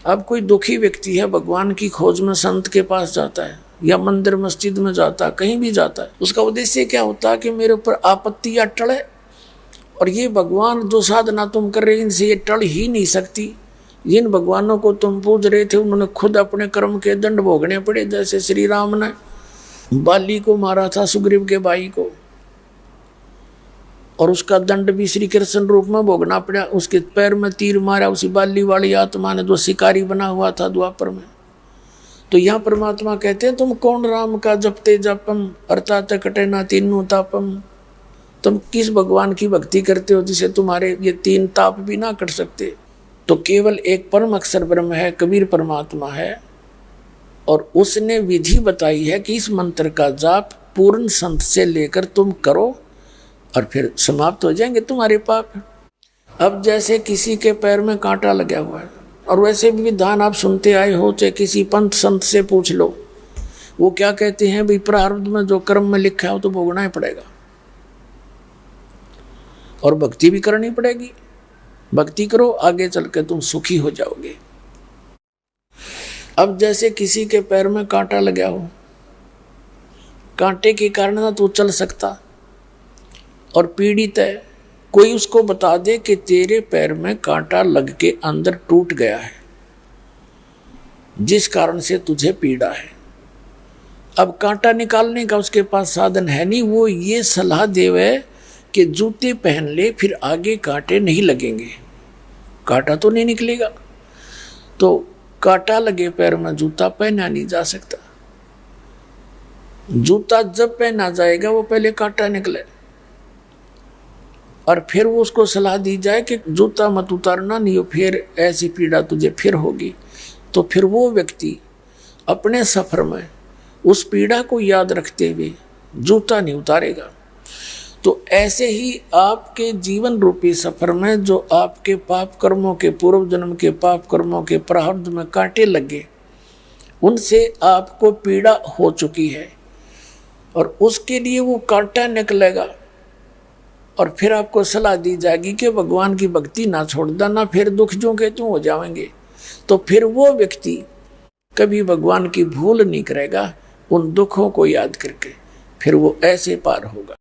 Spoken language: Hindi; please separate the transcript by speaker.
Speaker 1: अब कोई दुखी व्यक्ति है, भगवान की खोज में संत के पास जाता है या मंदिर मस्जिद में जाता है, कहीं भी जाता है, उसका उद्देश्य क्या होता है कि मेरे ऊपर आपत्ति या टले, और ये भगवान जो साधना तुम कर रहे हो इनसे ये टल ही नहीं सकती। जिन भगवानों को तुम पूज रहे थे उन्होंने खुद अपने कर्म के दंड भोगने पड़े। जैसे श्री राम ने बाली को मारा था, सुग्रीव के भाई को, और उसका दंड भी श्री कृष्ण रूप में भोगना पड़ा। उसके पैर में तीर मारा उसी बाली वाली आत्मा ने जो शिकारी बना हुआ था द्वापर में। तो यहाँ परमात्मा कहते हैं तुम कौन राम का जपते जपम अर्थात कटे ना तीनों तापम। तुम किस भगवान की भक्ति करते हो जिसे तुम्हारे ये तीन ताप भी ना कट सकते। तो केवल एक परम अक्षर ब्रह्म है, कबीर परमात्मा है, और उसने विधि बताई है कि इस मंत्र का जाप पूर्ण संत से लेकर तुम करो और फिर समाप्त हो जाएंगे तुम्हारे पाप। अब जैसे किसी के पैर में कांटा लगा हुआ है, और वैसे भी विधान आप सुनते आए हो, चाहे किसी पंथ संत से पूछ लो, वो क्या कहते हैं, भाई प्रारब्ध में जो कर्म में लिखा है वो तो भोगना ही पड़ेगा और भक्ति भी करनी पड़ेगी। भक्ति करो, आगे चल के तुम सुखी हो जाओगे। अब जैसे किसी के पैर में कांटा लगा हो, कांटे के कारण ना तो चल सकता और पीड़ित है, कोई उसको बता दे कि तेरे पैर में कांटा लग के अंदर टूट गया है जिस कारण से तुझे पीड़ा है। अब कांटा निकालने का उसके पास साधन है नहीं, वो ये सलाह देवे कि जूते पहन ले, फिर आगे कांटे नहीं लगेंगे, कांटा तो नहीं निकलेगा। तो कांटा लगे पैर में जूता पहना नहीं जा सकता। जूता जब पहना जाएगा वो पहले कांटा निकले, और फिर वो उसको सलाह दी जाए कि जूता मत उतारना, नहीं हो फिर ऐसी पीड़ा तुझे फिर होगी। तो फिर वो व्यक्ति अपने सफर में उस पीड़ा को याद रखते हुए जूता नहीं उतारेगा। तो ऐसे ही आपके जीवन रूपी सफर में जो आपके पाप कर्मों के, पूर्व जन्म के पाप कर्मों के प्रारब्ध में कांटे लगे, उनसे आपको पीड़ा हो चुकी है और उसके लिए वो कांटा निकलेगा, और फिर आपको सलाह दी जाएगी कि भगवान की भक्ति ना छोड़ देना, फिर दुख जो के तुम हो जाएंगे। तो फिर वो व्यक्ति कभी भगवान की भूल नहीं करेगा, उन दुखों को याद करके फिर वो ऐसे पार होगा।